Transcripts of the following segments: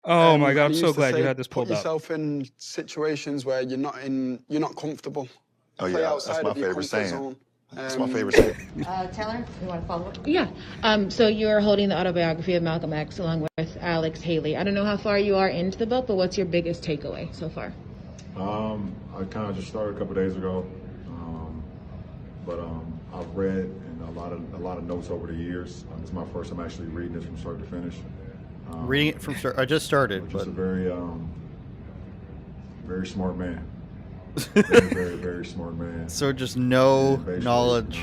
Oh my God, And I'm he so used to glad you say, had this put pulled up. yourself in situations where you're not comfortable. Oh Play yeah, that's outside my of your favorite comfort saying. zone. That's my favorite saying. Taylor, you want to follow up? Yeah. So you're holding the autobiography of Malcolm X along with Alex Haley. I don't know how far you are into the book, but what's your biggest takeaway so far? I kind of just started a couple days ago, but I've read and a lot of notes over the years. This is my first time actually reading this from start to finish. Reading it from start, I just started. Just but... a very smart man. Very, very smart man. So just no knowledge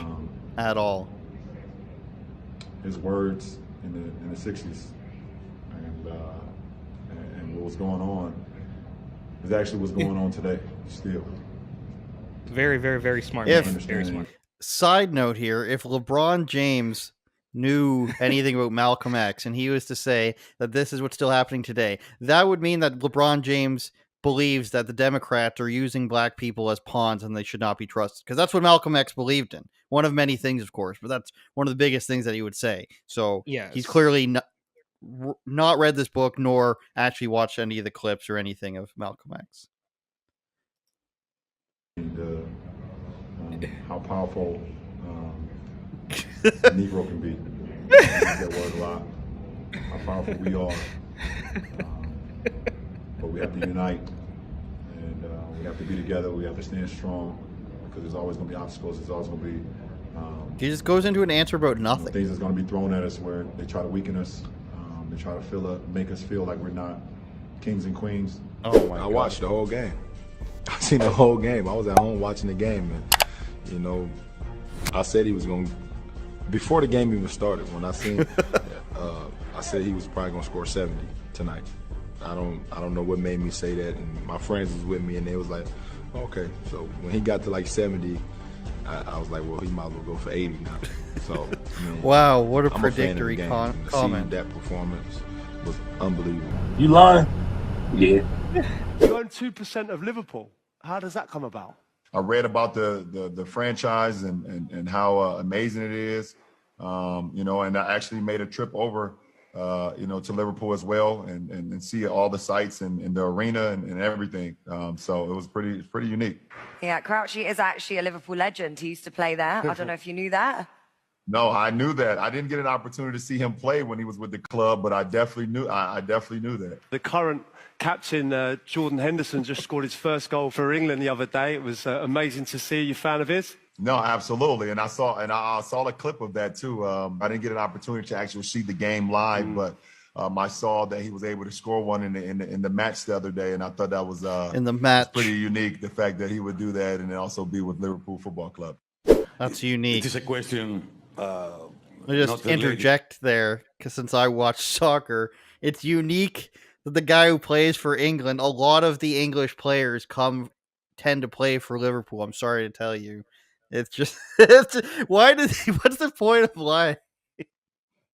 at all. His words in the 60s and what was going on is actually what's going on today still. Very, very, very smart man. Very smart. Side note here, if LeBron James knew anything about Malcolm X and he was to say that this is what's still happening today, that would mean that LeBron James believes that the Democrats are using black people as pawns and they should not be trusted. Because that's what Malcolm X believed in. One of many things, of course, but that's one of the biggest things that he would say. So yes. He's clearly not read this book nor actually watched any of the clips or anything of Malcolm X. And, how powerful the Negro can be. I use that word a lot. How powerful we are. But we have to unite, and we have to be together. We have to stand strong, because there's always going to be obstacles. There's always going to be he just goes into an answer about nothing. Things that's going to be thrown at us where they try to weaken us. They try to make us feel like we're not kings and queens. Oh my! I watched the whole game. I seen the whole game. I was at home watching the game, and I said he was going to. Before the game even started, when I seen, I said he was probably going to score 70 tonight. I don't know what made me say that, and my friends was with me, and they was like, okay. So when he got to like 70, I was like, well, he might as well go for 80 now. So wow, what a I'm predictory comment. That performance was unbelievable. You lying? Yeah. You own 2% of Liverpool. How does that come about? I read about the franchise and how amazing it is, and I actually made a trip over, to Liverpool as well and see all the sights and the arena and everything. So it was pretty unique. Yeah, Crouchy is actually a Liverpool legend. He used to play there. I don't know if you knew that. No, I knew that. I didn't get an opportunity to see him play when he was with the club, but I definitely knew that. The current captain, Jordan Henderson, just scored his first goal for England the other day. It was amazing to see. You a fan of his? No, absolutely. And I saw a clip of that too. I didn't get an opportunity to actually see the game live, but I saw that he was able to score one in the match the other day, and I thought that was in the match pretty unique. The fact that he would do that and then also be with Liverpool Football Club. That's unique. It is a question. I just interject there, because since I watch soccer, it's unique that the guy who plays for England, a lot of the English players tend to play for Liverpool. I'm sorry to tell you. It's just, what's the point of lying?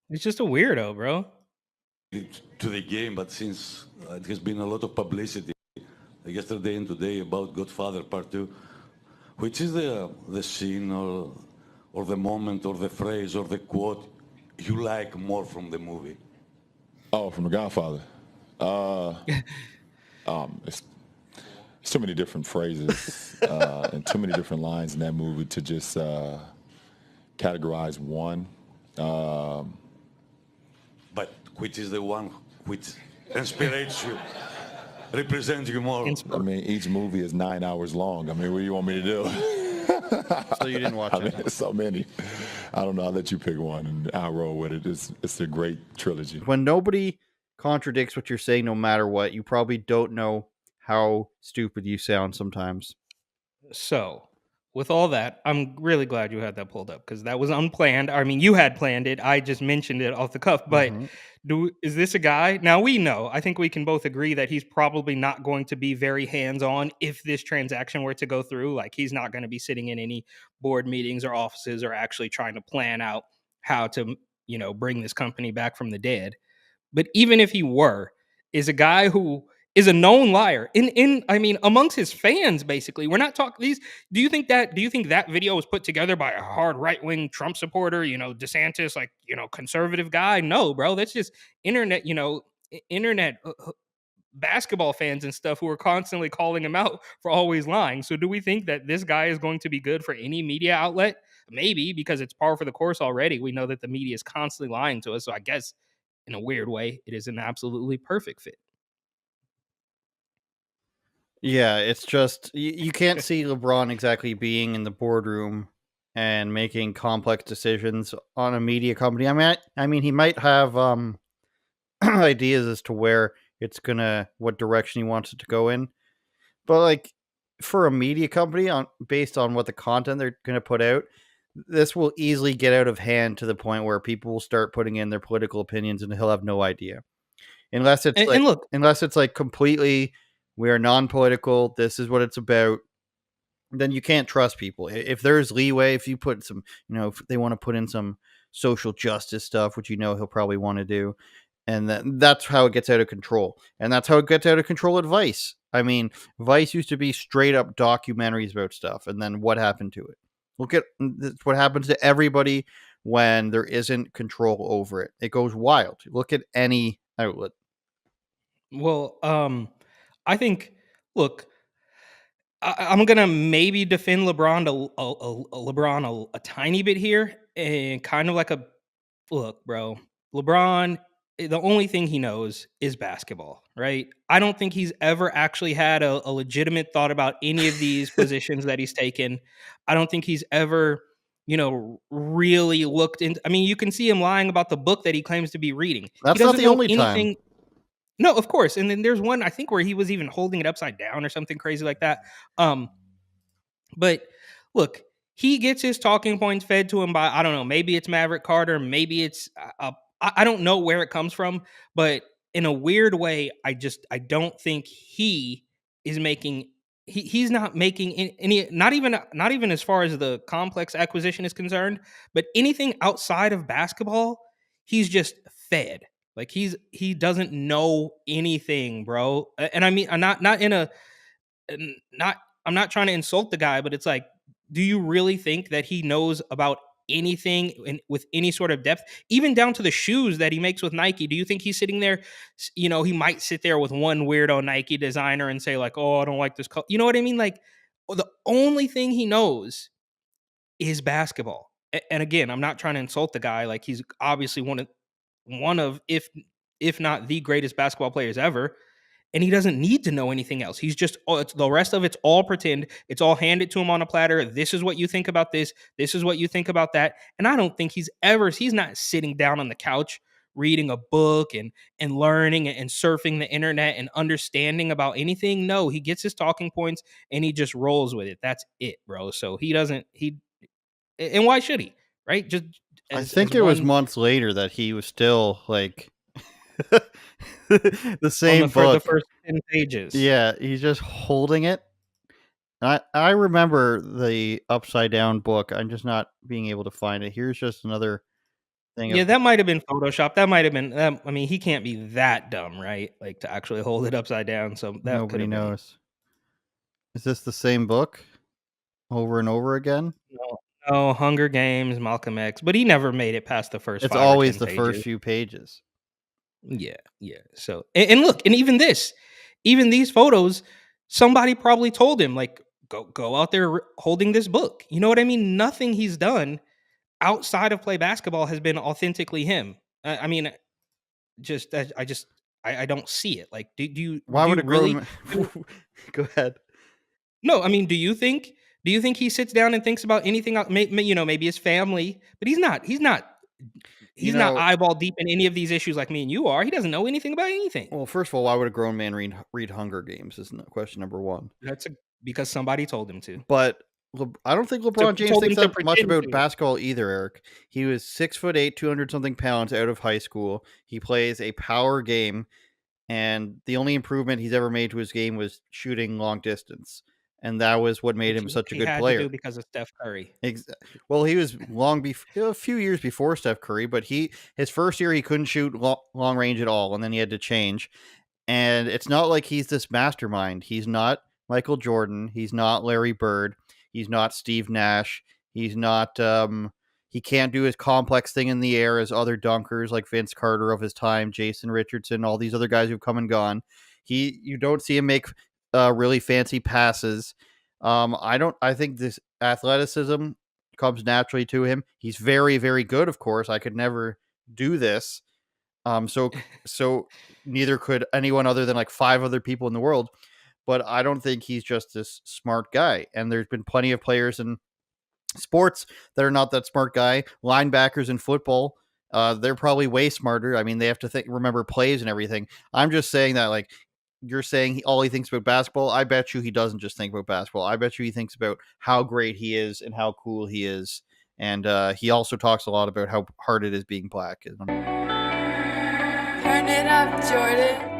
He's just a weirdo, bro. To the game, but since it has been a lot of publicity yesterday and today about Godfather Part 2, which is the scene or the moment or the phrase or the quote you like more from the movie? Oh, from The Godfather. It's too many different phrases and too many different lines in that movie to just categorize one. But which is the one which inspires you, represents you more? I mean, each movie is 9 hours long. I mean, what do you want me to do? So you didn't watch it? I mean, it's so many. I don't know. I'll let you pick one, and I'll roll with it. It's a great trilogy. When nobody contradicts what you're saying, no matter what, you probably don't know how stupid you sound sometimes. So, with all that, I'm really glad you had that pulled up, because that was unplanned. I mean, you had planned it. I just mentioned it off the cuff. But is this a guy? Now, we know. I think we can both agree that he's probably not going to be very hands-on if this transaction were to go through. Like, he's not going to be sitting in any board meetings or offices or actually trying to plan out how to, bring this company back from the dead. But even if he were, is a guy who is a known liar I mean, amongst his fans, basically. We're not talking these. Do you think that video was put together by a hard right-wing Trump supporter, DeSantis, conservative guy? No, bro. That's just internet, internet basketball fans and stuff who are constantly calling him out for always lying. So do we think that this guy is going to be good for any media outlet? Maybe, because it's par for the course already. We know that the media is constantly lying to us. So I guess in a weird way, it is an absolutely perfect fit. Yeah, it's just you can't see LeBron exactly being in the boardroom and making complex decisions on a media company. I mean, he might have ideas as to where it's gonna, what direction he wants it to go in, but like for a media company, on based on what the content they're gonna put out, this will easily get out of hand to the point where people will start putting in their political opinions, and he'll have no idea. Unless it's And look, like completely, we are non-political, this is what it's about, then you can't trust people. If there's leeway, if you put some, if they want to put in some social justice stuff, which he'll probably want to do, and that's how it gets out of control. And that's how it gets out of control at Vice. I mean, Vice used to be straight up documentaries about stuff, and then what happened to it? Look at what happens to everybody when there isn't control over it. It goes wild. Look at any outlet. well, I think, look, I'm gonna maybe defend LeBron a tiny bit here, and kind of like a look, bro. LeBron, the only thing he knows is basketball, right? I don't think he's ever actually had a legitimate thought about any of these positions that he's taken. I don't think he's ever, really looked into. I mean, you can see him lying about the book that he claims to be reading. He That's not doesn't the know only time. anything. No, of course. And then there's one I think where he was even holding it upside down or something crazy like that. Um, but look, he gets his talking points fed to him by, I don't know, maybe it's Maverick Carter, maybe it's I don't know where it comes from, but in a weird way, I don't think he is making he's not making any, not even as far as the complex acquisition is concerned, but anything outside of basketball, he's just fed. Like he doesn't know anything, bro. And I mean, I'm not in a not I'm not trying to insult the guy, but it's like, do you really think that he knows about anything with any sort of depth, even down to the shoes that he makes with Nike? Do you think he's sitting there, he might sit there with one weirdo Nike designer and say like, "Oh, I don't like this color." You know what I mean? Like, the only thing he knows is basketball. And again, I'm not trying to insult the guy. Like, he's obviously one of if not the greatest basketball players ever, and he doesn't need to know anything else. He's just, the rest of it's all pretend. It's all handed to him on a platter. This is what you think about this. This is what you think about that. And I don't think he's not sitting down on the couch reading a book and learning and surfing the internet and understanding about anything. No, he gets his talking points and he just rolls with it. That's it, bro. So he doesn't he and why should he? Right? Just I as think it was one months later that he was still like the on same the book. first 10 pages. Yeah, he's just holding it. I remember the upside down book. I'm just not being able to find it. Here's just another thing of Yeah, that might have been Photoshop. That might have been, I mean, he can't be that dumb, right? Like, to actually hold it upside down. So that could nobody have been. knows. Is this the same book over and over again? No, no, Hunger Games, Malcolm X, but he never made it past the first It's 5 or always 10 the first pages. few pages. Yeah, yeah. So, and look, and even these photos, somebody probably told him, like, go out there holding this book. You know what I mean? Nothing he's done outside of play basketball has been authentically him. I mean, I don't see it. Like, Why do would you a grown really? man... Go ahead. No, I mean, do you think he sits down and thinks about anything? Maybe his family, but he's not. You He's not know, eyeball deep in any of these issues like me and you are. He doesn't know anything about anything. well, first of all, why would a grown man read Hunger Games? Is question number one. Because somebody told him to. But I don't think LeBron James Told him thinks to that much pretend about to. basketball either, Eric. He was 6'8", 200 something pounds out of high school. He plays a power game, and the only improvement he's ever made to his game was shooting long distance. And that was what made Which him such a he good had to player. do because of Steph Curry. Well, he was a few years before Steph Curry, but his first year he couldn't shoot long range at all, and then he had to change. And it's not like he's this mastermind. He's not Michael Jordan. He's not Larry Bird. He's not Steve Nash. He's not He can't do his complex thing in the air as other dunkers like Vince Carter of his time, Jason Richardson, all these other guys who've come and gone. You don't see him make really fancy passes. I think this athleticism comes naturally to him. He's very, very good, of course. I could never do this. So neither could anyone other than like 5 other people in the world. But I don't think he's just this smart guy. And there's been plenty of players in sports that are not that smart guy. Linebackers in football, they're probably way smarter. I mean, they have to remember plays and everything. I'm just saying that, like, you're saying all he thinks about basketball. I bet you he doesn't just think about basketball. I bet you he thinks about how great he is and how cool he is. And he also talks a lot about how hard it is being black. Turn it up, Jordan.